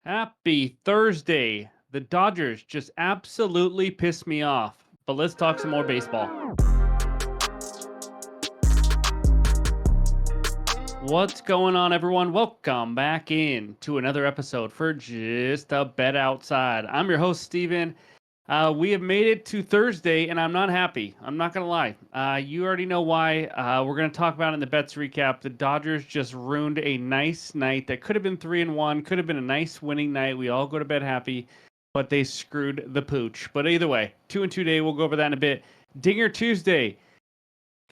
Happy Thursday. The Dodgers just absolutely pissed me off. But let's talk some more baseball. What's going on, everyone? Welcome back in to another episode for Just a Bet Outside. I'm your host, Steven. We have made it to Thursday, and I'm not happy. I'm not going to lie. You already know why. We're going to talk about it in the bets recap. The Dodgers just ruined a nice night that could have been 3-1, could have been a nice winning night. We all go to bed happy, but they screwed the pooch. But either way, 2-2 day. We'll go over that in a bit. Dinger Tuesday.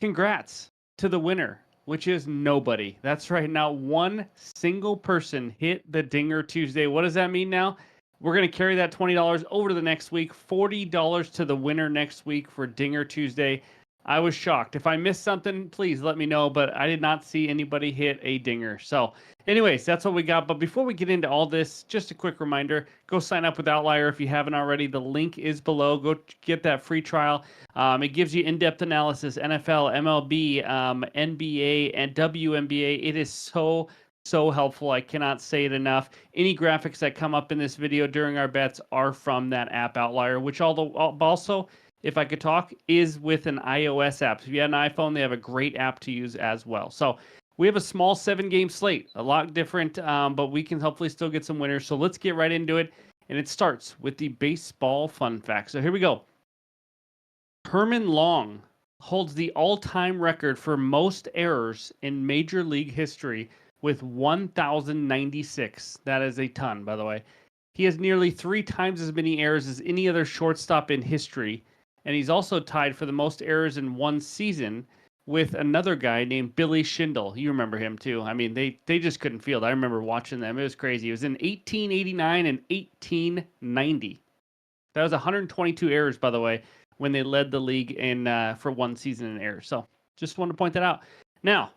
Congrats to the winner, which is nobody. That's right. Not one single person hit the Dinger Tuesday. What does that mean now? We're going to carry that $20 over to the next week. $40 to the winner next week for Dinger Tuesday. I was shocked. If I missed something, please let me know, but I did not see anybody hit a dinger. So anyways, that's what we got. But before we get into all this, just a quick reminder, go sign up with Outlier if you haven't already. The link is below. Go get that free trial. It gives you in-depth analysis, NFL, MLB, NBA, and WNBA. It is so helpful. I cannot say it enough. Any graphics that come up in this video during our bets are from that app Outlier, which also, if I could talk, is with an iOS app. So if you have an iPhone, they have a great app to use as well. So we have a small 7-game slate, a lot different, but we can hopefully still get some winners. So let's get right into it. And it starts with the baseball fun fact. So here we go. Herman Long holds the all-time record for most errors in Major League history with 1,096. That is a ton, by the way. He has nearly 3 times as many errors as any other shortstop in history, and he's also tied for the most errors in one season with another guy named Billy Schindel. You remember him too. I mean, they just couldn't field. I remember watching them. It was crazy. It was in 1889 and 1890. That was 122 errors, by the way, when they led the league in for one season in errors. So just wanted to point that out. Now,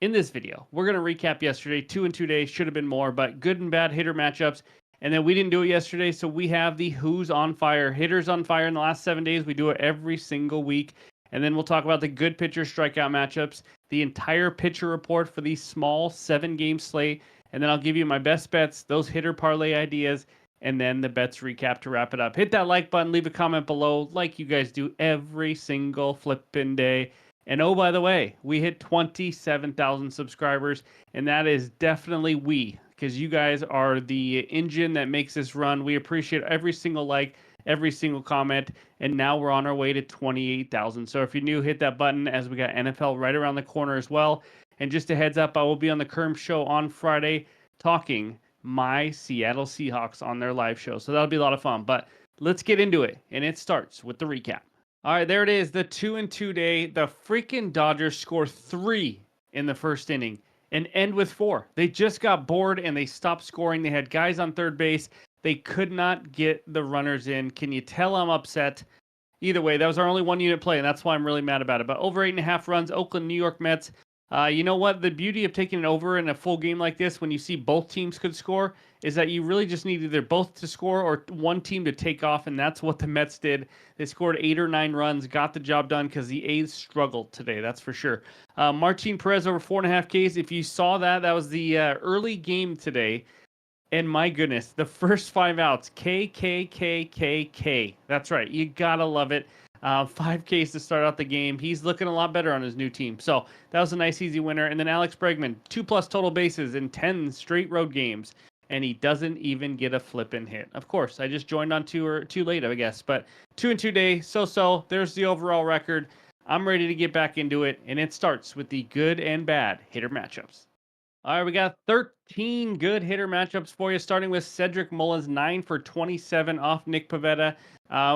in this video, we're going to recap yesterday. 2-2 days, should have been more, but good and bad hitter matchups. And then we didn't do it yesterday, so we have the Who's on Fire. Hitters on fire in the last 7 days. We do it every single week. And then we'll talk about the good pitcher strikeout matchups, the entire pitcher report for the small 7-game slate. And then I'll give you my best bets, those hitter parlay ideas, and then the bets recap to wrap it up. Hit that like button, leave a comment below like you guys do every single flipping day. And oh, by the way, we hit 27,000 subscribers, and that is definitely because you guys are the engine that makes this run. We appreciate every single like, every single comment, and now we're on our way to 28,000. So if you're new, hit that button as we got NFL right around the corner as well. And just a heads up, I will be on the Kerm Show on Friday talking my Seattle Seahawks on their live show. So that'll be a lot of fun. But let's get into it, and it starts with the recap. All right, there it is, the 2-2 day. The freaking Dodgers score 3 in the first inning and end with 4. They just got bored and they stopped scoring. They had guys on third base. They could not get the runners in. Can you tell I'm upset? Either way, that was our only 1-unit play, and that's why I'm really mad about it. But over 8.5 runs, Oakland, New York Mets. You know what? The beauty of taking it over in a full game like this, when you see both teams could score, is that you really just need either both to score or one team to take off, and that's what the Mets did. They scored 8 or 9 runs, got the job done because the A's struggled today, that's for sure. Martin Perez over 4.5 Ks. If you saw that, that was the early game today. And my goodness, the first 5 outs, K, K, K, K, K. That's right, you gotta love it. 5 Ks to start out the game. He's looking a lot better on his new team. So that was a nice, easy winner. And then Alex Bregman, 2+ total bases in 10 straight road games. And he doesn't even get a flippin' hit. Of course, I just joined on too late, I guess. But 2-2 day, so. There's the overall record. I'm ready to get back into it. And it starts with the good and bad hitter matchups. All right, we got 13 good hitter matchups for you, starting with Cedric Mullins, 9 for 27 off Nick Pivetta.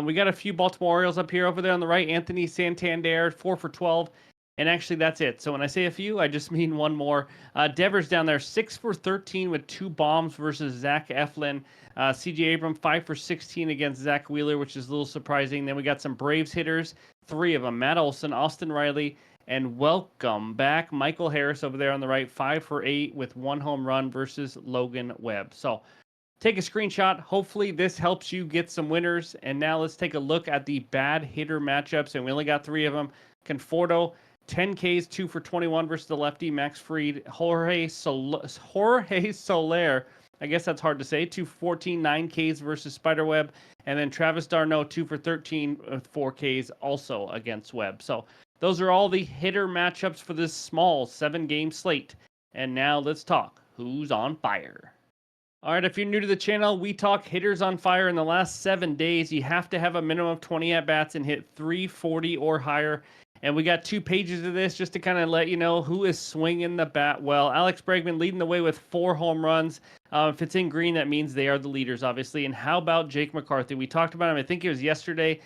We got a few Baltimore Orioles up here. Over there on the right, Anthony Santander, 4 for 12. And actually, that's it. So when I say a few, I just mean one more. Devers down there, 6 for 13 with 2 bombs versus Zach Eflin. C.J. Abram, 5 for 16 against Zach Wheeler, which is a little surprising. Then we got some Braves hitters, 3 of them. Matt Olson, Austin Riley, and welcome back, Michael Harris over there on the right, 5 for 8 with 1 home run versus Logan Webb. So take a screenshot. Hopefully this helps you get some winners. And now let's take a look at the bad hitter matchups. And we only got 3 of them. Conforto, 10 Ks, 2 for 21 versus the lefty. Max Fried, Jorge Soler, I guess that's hard to say. 214, 9 Ks versus Spiderweb. And then Travis d'Arnaud, 2 for 13 with 4 Ks also against Webb. So those are all the hitter matchups for this small 7-game slate. And now let's talk who's on fire. All right, if you're new to the channel, we talk hitters on fire in the last 7 days. You have to have a minimum of 20 at-bats and hit 340 or higher. And we got 2 pages of this just to kind of let you know who is swinging the bat well. Alex Bregman leading the way with 4 home runs. If it's in green, that means they are the leaders, obviously. And how about Jake McCarthy? We talked about him, I think it was yesterday,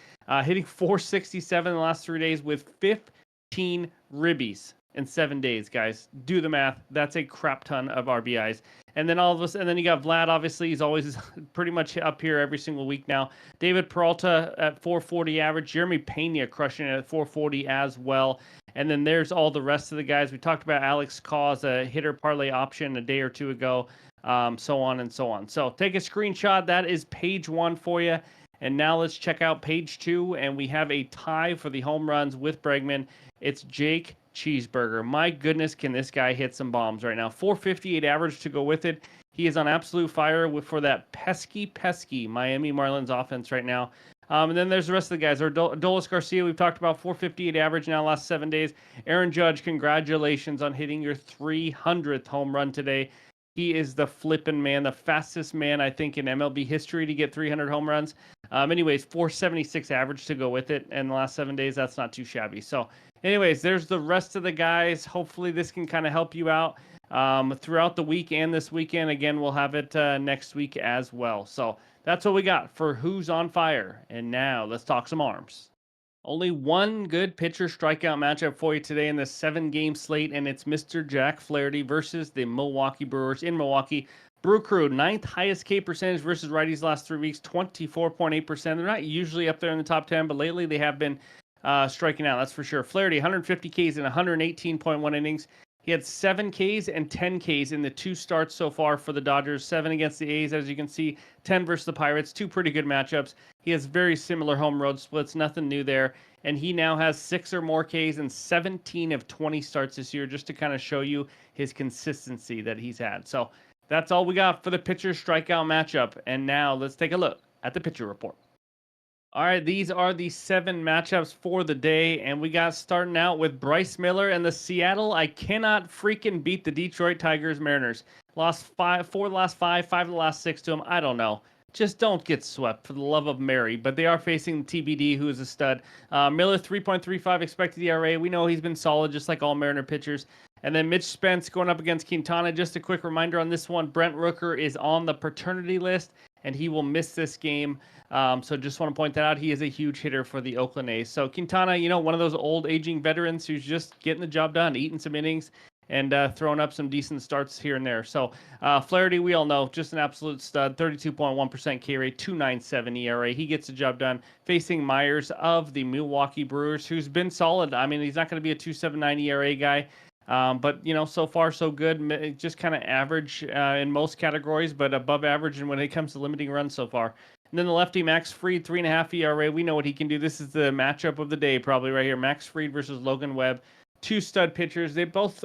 hitting 467 in the last 3 days with 15 ribbies in 7 days, guys. Do the math. That's a crap ton of RBIs. And then and then you got Vlad, obviously. He's always pretty much up here every single week now. David Peralta at 440 average. Jeremy Pena crushing it at 440 as well. And then there's all the rest of the guys. We talked about Alex Kaw as a hitter parlay option a day or two ago, so on and so on. So take a screenshot. That is page 1 for you. And now let's check out page 2. And we have a tie for the home runs with Bregman. It's Jake Cheeseburger. My goodness, can this guy hit some bombs right now? 458 average to go with it. He is on absolute fire for that pesky Miami Marlins offense right now. And then there's the rest of the guys. Adolis Garcia, we've talked about 458 average now last 7 days. Aaron Judge, congratulations on hitting your 300th home run today. He is the flippin' man, the fastest man, I think, in MLB history to get 300 home runs. Anyways, 476 average to go with it in the last 7 days. That's not too shabby. So anyways, there's the rest of the guys. Hopefully this can kind of help you out throughout the week and this weekend. Again, we'll have it next week as well. So that's what we got for Who's on Fire. And now let's talk some arms. Only one good pitcher strikeout matchup for you today in the 7-game slate, and it's Mr. Jack Flaherty versus the Milwaukee Brewers in Milwaukee. Brew Crew, 9th highest K percentage versus righties last 3 weeks, 24.8%. They're not usually up there in the top 10, but lately they have been striking out, that's for sure. Flaherty, 150 Ks in 118.1 innings. He had 7 Ks and 10 Ks in the 2 starts so far for the Dodgers. 7 against the A's, as you can see. 10 versus the Pirates. 2 pretty good matchups. He has very similar home road splits. Nothing new there. And he now has 6 or more Ks in 17 of 20 starts this year, just to kind of show you his consistency that he's had. So that's all we got for the pitcher strikeout matchup. And now let's take a look at the pitcher report. All right, these are the 7 matchups for the day, and we got starting out with Bryce Miller and the Seattle. I cannot freaking beat the Detroit Tigers Mariners. Lost 4 of the last 5, 5 of the last 6 to them. I don't know. Just don't get swept for the love of Mary. But they are facing TBD, who is a stud. Miller, 3.35 expected ERA. We know he's been solid, just like all Mariner pitchers. And then Mitch Spence going up against Quintana. Just a quick reminder on this one, Brent Rooker is on the paternity list, and he will miss this game. So just want to point that out. He is a huge hitter for the Oakland A's. So Quintana, you know, one of those old aging veterans who's just getting the job done, eating some innings, and throwing up some decent starts here and there. So Flaherty, we all know, just an absolute stud, 32.1% K rate, 2.97 ERA. He gets the job done facing Myers of the Milwaukee Brewers, who's been solid. I mean, he's not going to be a 2.79 ERA guy. But, you know, so far so good. Just kind of average in most categories, but above average when it comes to limiting runs so far. And then the lefty, Max Fried, 3.5 ERA. We know what he can do. This is the matchup of the day probably right here. Max Fried versus Logan Webb. 2 stud pitchers. They both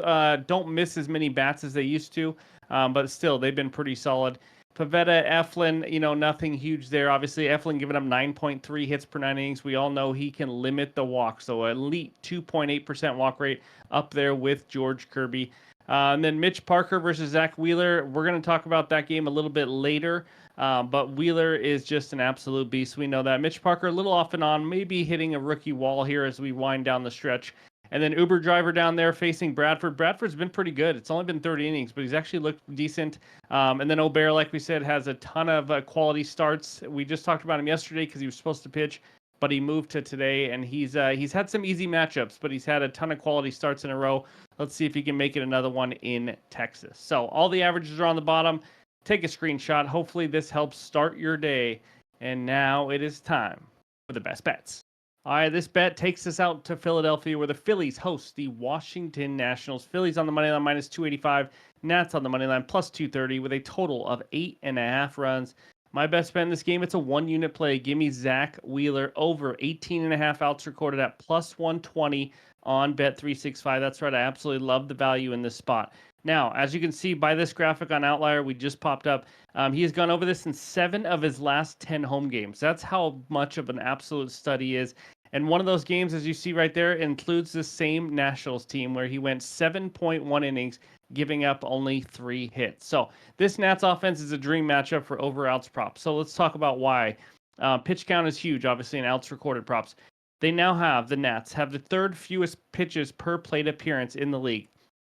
don't miss as many bats as they used to, but still, they've been pretty solid. Pivetta, Eflin, you know, nothing huge there. Obviously, Eflin giving up 9.3 hits per 9 innings. We all know he can limit the walk, so elite 2.8% walk rate up there with George Kirby. And then Mitch Parker versus Zach Wheeler. We're going to talk about that game a little bit later, but Wheeler is just an absolute beast. We know that. Mitch Parker a little off and on, maybe hitting a rookie wall here as we wind down the stretch. And then Uber driver down there facing Bradford. Bradford's been pretty good. It's only been 30 innings, but he's actually looked decent. And then Obear, like we said, has a ton of quality starts. We just talked about him yesterday because he was supposed to pitch, but he moved to today. And he's had some easy matchups, but he's had a ton of quality starts in a row. Let's see if he can make it another one in Texas. So all the averages are on the bottom. Take a screenshot. Hopefully this helps start your day. And now it is time for the best bets. All right, this bet takes us out to Philadelphia, where the Phillies host the Washington Nationals. Phillies on the money line minus 285, Nats on the money line plus 230 with a total of 8.5 runs. My best bet in this game, it's a 1-unit play. Give me Zach Wheeler over 18.5 outs recorded at plus 120 on Bet365. That's right, I absolutely love the value in this spot. Now, as you can see by this graphic on Outlier, we just popped up, he has gone over this in 7 of his last 10 home games. That's how much of an absolute stud he is. And one of those games, as you see right there, includes the same Nationals team where he went 7.1 innings, giving up only 3 hits. So this Nats offense is a dream matchup for over-outs props. So let's talk about why. Pitch count is huge, obviously, in outs recorded props. The Nats have the third fewest pitches per plate appearance in the league.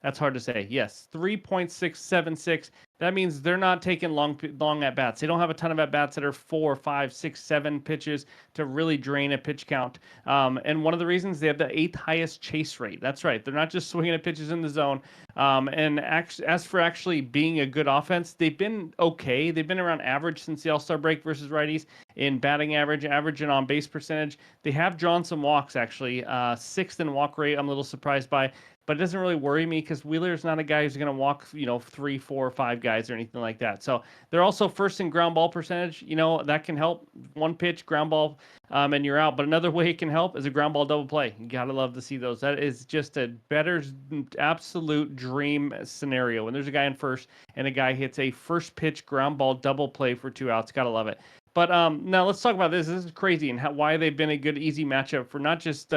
That's hard to say. Yes, 3.676. That means they're not taking long at bats. They don't have a ton of at bats that are 4, 5, 6, 7 pitches to really drain a pitch count. And one of the reasons they have the 8th highest chase rate. That's right. They're not just swinging at pitches in the zone. And as for actually being a good offense, they've been okay. They've been around average since the All-Star break versus righties in batting average, and on base percentage. They have drawn some walks actually. 6th in walk rate. I'm a little surprised by. But it doesn't really worry me because Wheeler's not a guy who's going to walk, 3, 4, 5 guys or anything like that. So they're also first in ground ball percentage. That can help. One pitch, ground ball, and you're out. But another way it can help is a ground ball double play. You got to love to see those. That is just a better, absolute dream scenario. When there's a guy in first and a guy hits a first pitch ground ball double play for 2 outs. Got to love it. But now let's talk about this. This is crazy and why they've been a good, easy matchup for not just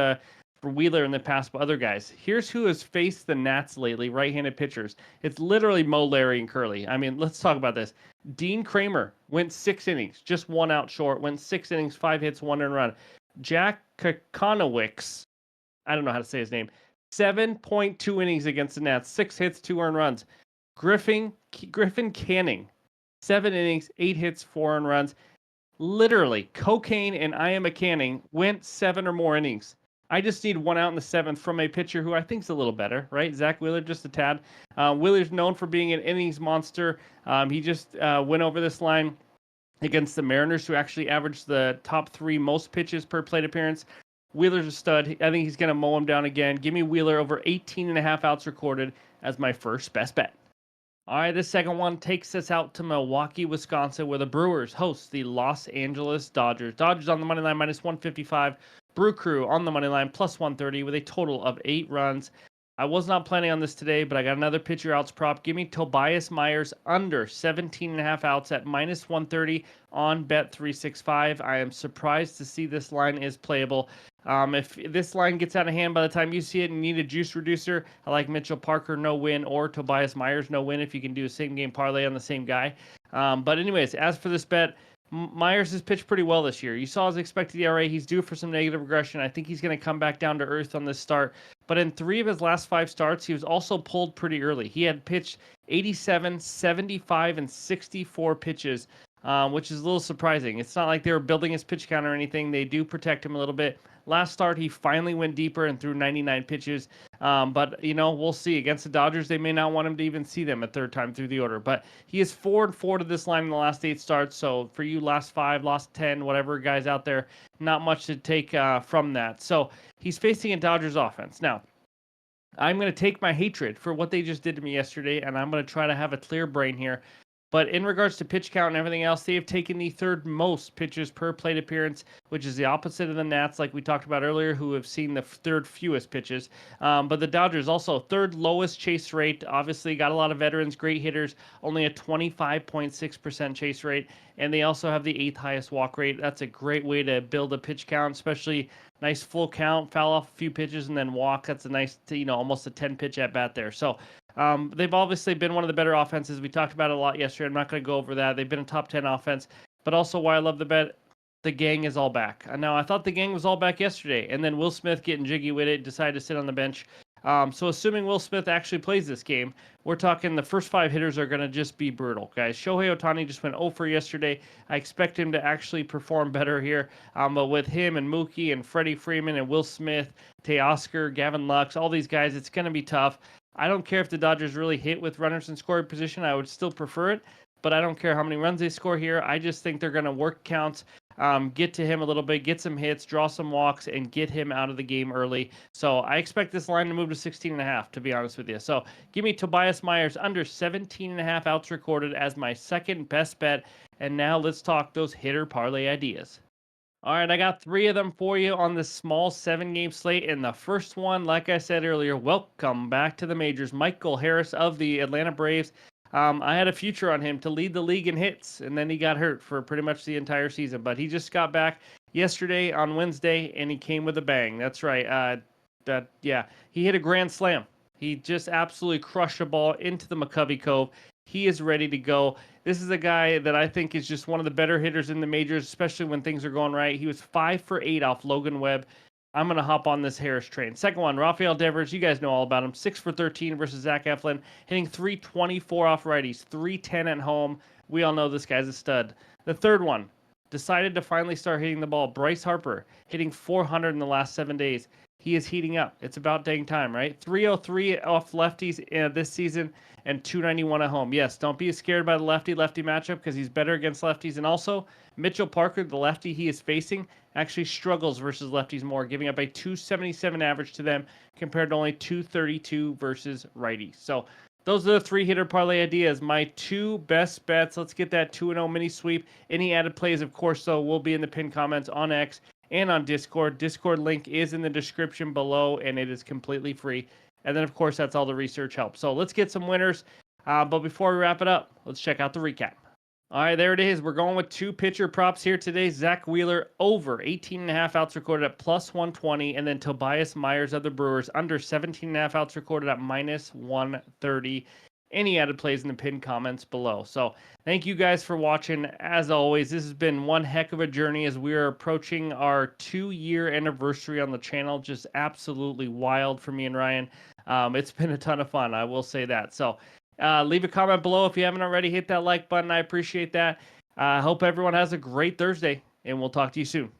for Wheeler in the past, but other guys. Here's who has faced the Nats lately, right-handed pitchers. It's literally Mo, Larry, and Curly. I mean, let's talk about this. Dean Kramer went 6 innings, just 1 out short, went 6 innings, 5 hits, 1 earned run. Jack Kokonowicz, I don't know how to say his name, 7.2 innings against the Nats, 6 hits, 2 earned runs. Griffin Canning, 7 innings, 8 hits, 4 earned runs. Literally, Cocaine and I Am a Canning went 7 or more innings. I just need 1 out in the 7th from a pitcher who I think is a little better, right? Zach Wheeler, just a tad. Wheeler's known for being an innings monster. He just went over this line against the Mariners, who actually averaged the top 3 most pitches per plate appearance. Wheeler's a stud. I think he's going to mow him down again. Give me Wheeler over 18.5 outs recorded as my first best bet. All right, this second one takes us out to Milwaukee, Wisconsin, where the Brewers host the Los Angeles Dodgers. Dodgers on the money line, minus 155. Brew Crew on the money line, plus 130, with a total of 8 runs. I was not planning on this today, but I got another pitcher outs prop. Give me Tobias Myers under 17.5 outs at minus 130 on Bet365. I am surprised to see this line is playable. If this line gets out of hand by the time you see it and need a juice reducer, I like Mitchell Parker, no win, or Tobias Myers, no win, if you can do a same-game parlay on the same guy. But anyways, as for this bet, Myers has pitched pretty well this year. You saw his expected ERA. He's due for some negative regression. I think he's going to come back down to earth on this start. But in 3 of his last 5 starts, he was also pulled pretty early. He had pitched 87, 75, and 64 pitches, which is a little surprising. It's not like they were building his pitch count or anything. They do protect him a little bit. Last start, he finally went deeper and threw 99 pitches. But, we'll see. Against the Dodgers, they may not want him to even see them a third time through the order. But he is 4-4 to this line in the last 8 starts. So for you, last 5, last 10, whatever guys out there, not much to take from that. So he's facing a Dodgers offense. Now, I'm going to take my hatred for what they just did to me yesterday, and I'm going to try to have a clear brain here. But in regards to pitch count and everything else, they have taken the 3rd most pitches per plate appearance, which is the opposite of the Nats, like we talked about earlier, who have seen the 3rd fewest pitches. But the Dodgers also 3rd lowest chase rate. Obviously, got a lot of veterans, great hitters, only a 25.6% chase rate. And they also have the 8th highest walk rate. That's a great way to build a pitch count, especially nice full count, foul off a few pitches, and then walk. That's a nice, almost a 10 pitch at bat there. So they've obviously been one of the better offenses. We talked about it a lot yesterday. I'm not going to go over that. They've been a top 10 offense. But also why I love the bet, the gang is all back. Now, I thought the gang was all back yesterday, and then Will Smith getting jiggy with it, decided to sit on the bench. So assuming Will Smith actually plays this game, we're talking the first 5 hitters are going to just be brutal, guys. Shohei Ohtani just went 0 for yesterday. I expect him to actually perform better here. But with him and Mookie and Freddie Freeman and Will Smith, Teoscar, Gavin Lux, all these guys, it's going to be tough. I don't care if the Dodgers really hit with runners in scoring position. I would still prefer it, but I don't care how many runs they score here. I just think they're going to work counts, get to him a little bit, get some hits, draw some walks, and get him out of the game early. So I expect this line to move to 16.5, to be honest with you. So give me Tobias Myers under 17.5 outs recorded as my second best bet. And now let's talk those hitter parlay ideas. All right, I got three of them for you on this small 7-game slate. And the first one, like I said earlier, welcome back to the majors. Michael Harris of the Atlanta Braves. I had a future on him to lead the league in hits, and then he got hurt for pretty much the entire season. But he just got back yesterday on Wednesday, and he came with a bang. That's right. He hit a grand slam. He just absolutely crushed a ball into the McCovey Cove. He is ready to go. This is a guy that I think is just one of the better hitters in the majors, especially when things are going right. He was 5 for 8 off Logan Webb. I'm going to hop on this Harris train. Second one, Rafael Devers. You guys know all about him. 6 for 13 versus Zach Eflin, hitting 324 off righties, 310 at home. We all know this guy's a stud. The third one, decided to finally start hitting the ball. Bryce Harper, hitting 400 in the last 7 days. He is heating up. It's about dang time, right? 303 off lefties this season and 291 at home. Yes, don't be scared by the lefty-lefty matchup because he's better against lefties. And also, Mitchell Parker, the lefty he is facing, actually struggles versus lefties more, giving up a 277 average to them compared to only 232 versus righties. So those are the three-hitter parlay ideas. My two best bets. Let's get that 2-0 mini sweep. Any added plays, of course, though, will be in the pinned comments on X and on Discord. Discord link is in the description below, and it is completely free. And then, of course, that's all the research help. So let's get some winners. But before we wrap it up, let's check out the recap. All right, there it is. We're going with two pitcher props here today. Zach Wheeler over 18.5 outs recorded at plus 120. And then Tobias Myers of the Brewers under 17.5 outs recorded at minus 130. Any added plays in the pinned comments below. So thank you guys for watching. As always, this has been one heck of a journey as we are approaching our 2-year anniversary on the channel. Just absolutely wild for me and Ryan. It's been a ton of fun, I will say that. So leave a comment below if you haven't already. Hit that like button. I appreciate that. I hope everyone has a great Thursday, and we'll talk to you soon.